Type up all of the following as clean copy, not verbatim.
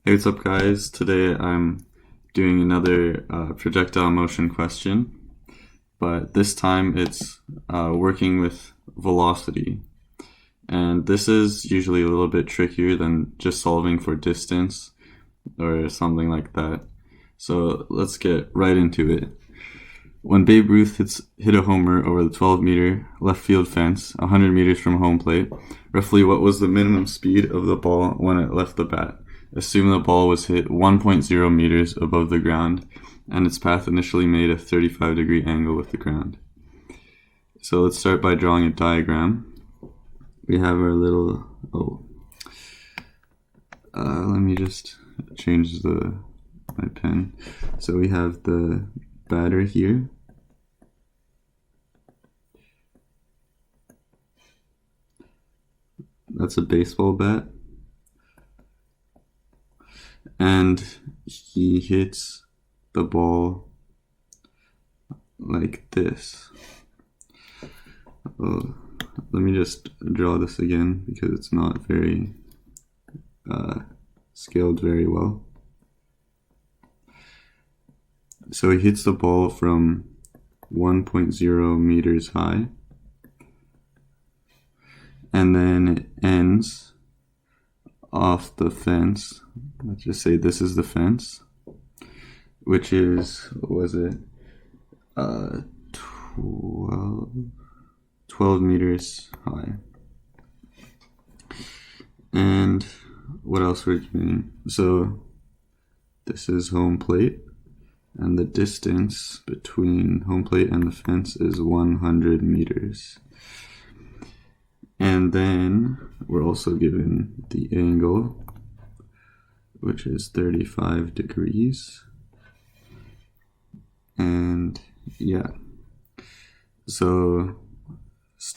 Hey, what's up, guys? Today I'm doing another projectile motion question, but this time it's working with velocity. And this is usually a little bit trickier than just solving for distance or something like that. So let's get right into it. When Babe Ruth hit a homer over the 12-meter left field fence, 100 meters from home plate, roughly what was the minimum speed of the ball when it left the bat? Assume the ball was hit 1.0 meters above the ground and its path initially made a 35-degree angle with the ground. So let's start by drawing a diagram. We have our little, let me just change my pen. So we have the batter here. That's a baseball bat. And he hits the ball like this. Let me just draw this again because it's not very scaled very well. So he hits the ball from 1.0 meters high, and then it ends off the fence. Let's just say this is the fence, which is, what was it, 12 meters high. And what else we're doing? So this is home plate, and the distance between home plate and the fence is 100 meters. And then we're also given the angle, which is 35 degrees. And yeah, so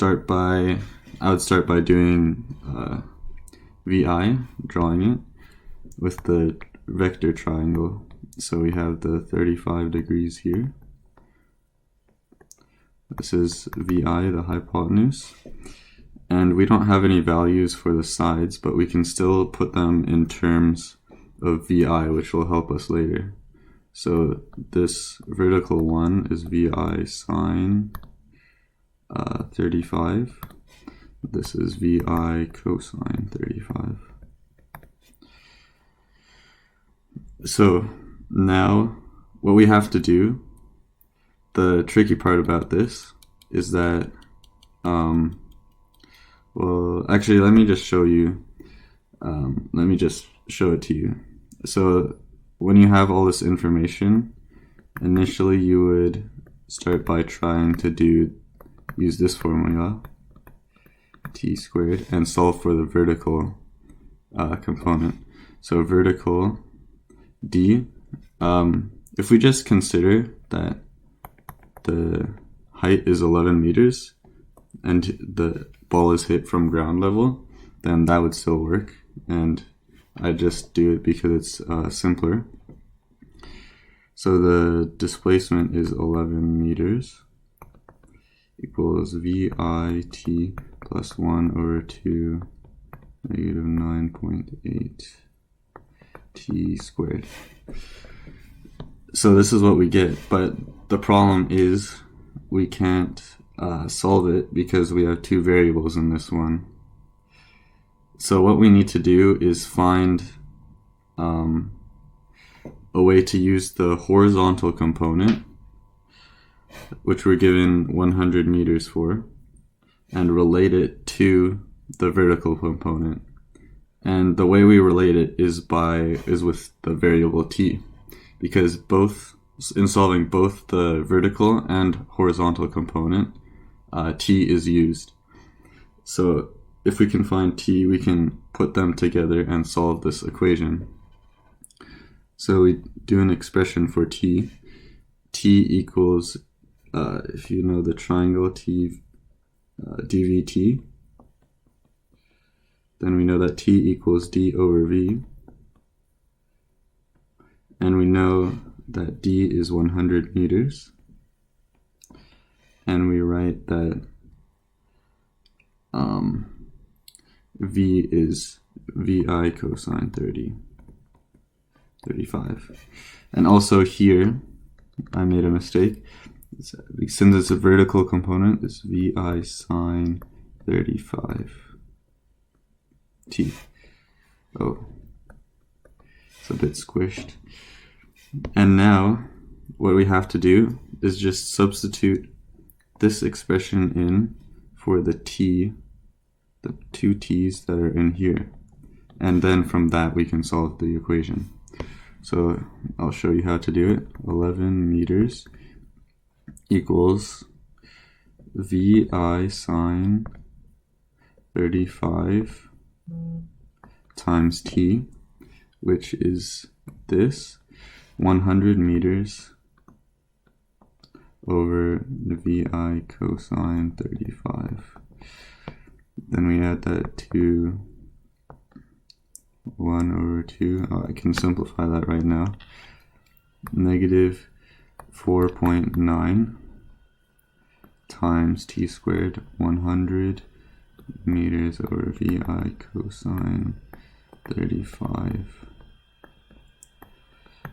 I would start by doing VI, drawing it with the vector triangle. So we have the 35 degrees here. This is VI, the hypotenuse. And we don't have any values for the sides, but we can still put them in terms of VI, which will help us later. So this vertical one is VI sine 35. This is VI cosine 35. So now what we have to do, the tricky part about this is that, well, actually, let me just show you. Let me just show it to you. So when you have all this information, initially you would start by trying to use this formula, t squared, and solve for the vertical component. So vertical d, if we just consider that the height is 11 meters and the ball is hit from ground level, then that would still work, and I just do it because it's simpler. So the displacement is 11 meters equals VIT plus 1 over 2 negative 9.8 t squared. So this is what we get, but the problem is we can't solve it because we have two variables in this one. So what we need to do is find a way to use the horizontal component, which we're given 100 meters for, and relate it to the vertical component. And the way we relate it is with the variable t, because in solving both the vertical and horizontal component, t is used. So if we can find t, we can put them together and solve this equation. So we do an expression for t. T equals, if you know the triangle t, dvt, then we know that t equals d over v. And we know that d is 100 meters. And we write that v is vi cosine 30. 35. And also here, I made a mistake. Since it's a vertical component, it's VI sine 35 t. Oh, it's a bit squished. And now, what we have to do is just substitute this expression in for the t, the two t's that are in here. And then from that, we can solve the equation. So I'll show you how to do it. 11 meters equals VI sine 35 times t, which is this, 100 meters over the VI cosine 35. Then we add that to 1 over 2. Oh, I can simplify that right now. Negative 4.9 times t squared, 100 meters over VI cosine 35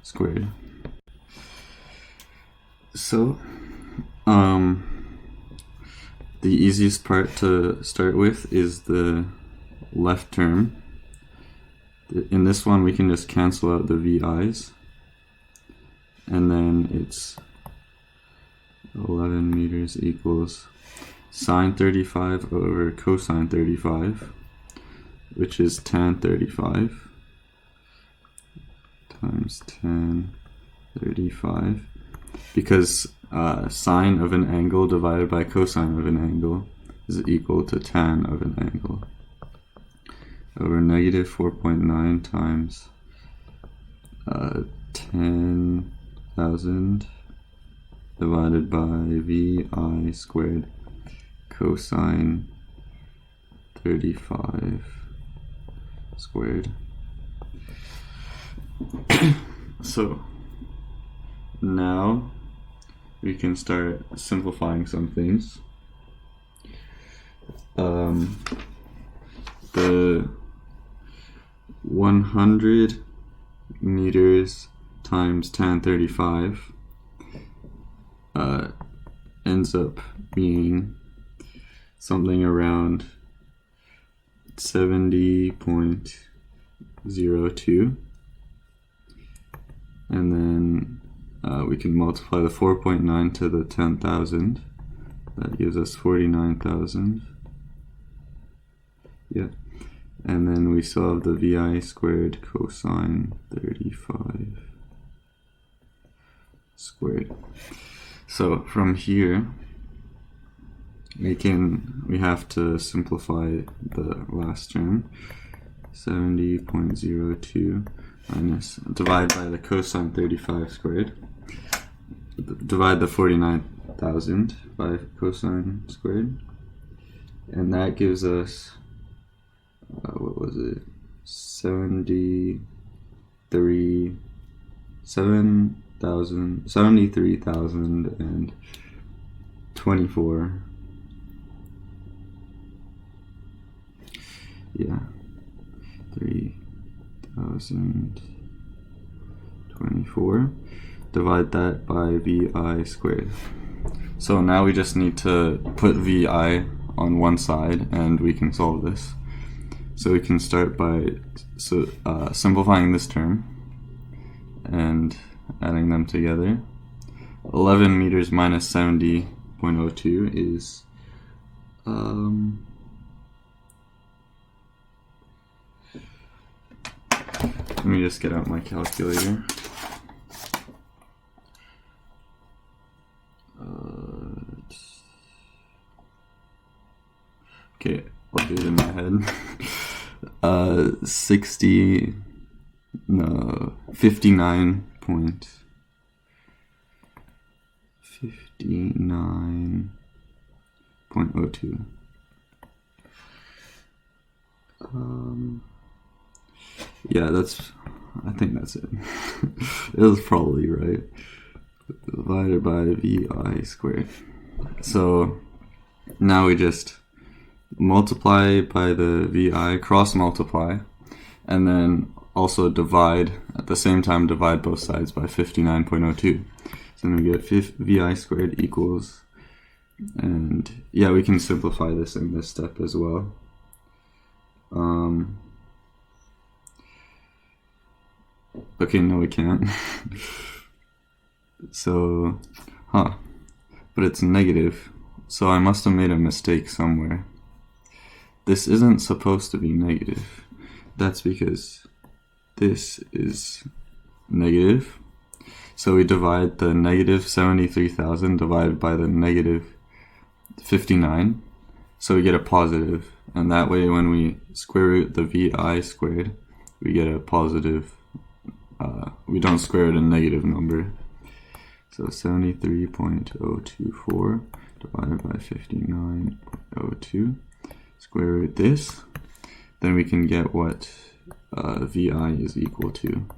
squared. So, the easiest part to start with is the left term. In this one, we can just cancel out the VI's, and then it's 11 meters equals sine 35 over cosine 35, which is tan 35 times tan 35, because sine of an angle divided by cosine of an angle is equal to tan of an angle, over negative 4.9 times 10,000 divided by VI squared cosine 35 squared. So now we can start simplifying some things. The 100 meters times tan 35 ends up being something around 70.02, and then we can multiply the 4.9 to the 10,000. That gives us 49,000. Yeah. And then we solve the VI squared cosine 35 squared. So from here, we have to simplify the last term. 70.02 minus, divide by the cosine 35 squared. Divide the 49,000 by cosine squared. And that gives us, what was it? 73,024. Yeah, 3,024. Divide that by VI squared. So now we just need to put VI on one side and we can solve this. So we can start by simplifying this term and adding them together. 11 meters minus 70.02 is let me just get out my calculator. Okay, I'll do it in my head. 59.02. Yeah, I think that's it. It was probably right. Divided by VI squared. So now we just multiply by the VI, cross multiply, and then also divide, at the same time divide both sides by 59.02. So then we get vi squared equals, and yeah, we can simplify this in this step as well. Okay, no we can't. So, but it's negative, so I must have made a mistake somewhere. This isn't supposed to be negative. That's because this is negative. So we divide the negative 73,000 divided by the negative 59. So we get a positive. And that way when we square root the vi squared, we get a positive, we don't square root a negative number. So 73.024 divided by 59.02. Square root this. Then we can get what vi is equal to.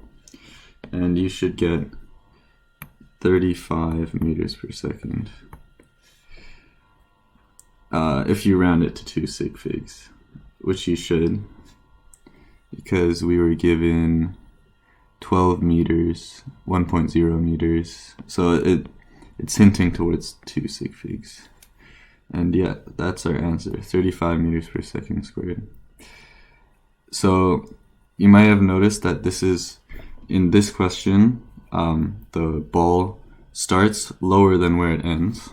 And you should get 35 meters per second. If you round it to 2 sig figs, which you should, because we were given 12 meters, 1.0 meters, so it's hinting towards 2 sig figs. And yeah, that's our answer, 35 meters per second squared. So you might have noticed that this is, in this question, the ball starts lower than where it ends,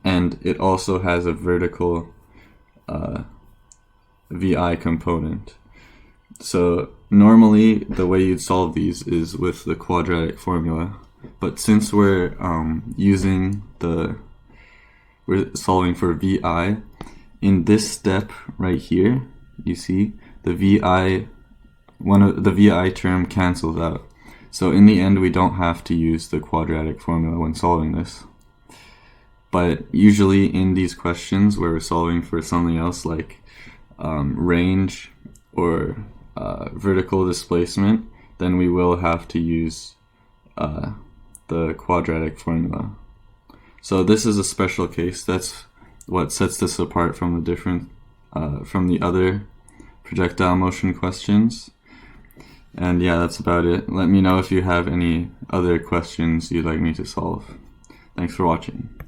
and it also has a vertical vi component. So normally the way you'd solve these is with the quadratic formula, but since we're we're solving for vi, in this step right here, you see the vi, the vi term cancels out. So in the end, we don't have to use the quadratic formula when solving this. But usually in these questions where we're solving for something else like range or vertical displacement, then we will have to use the quadratic formula. So this is a special case. That's what sets this apart from the other projectile motion questions. And yeah, that's about it. Let me know if you have any other questions you'd like me to solve. Thanks for watching.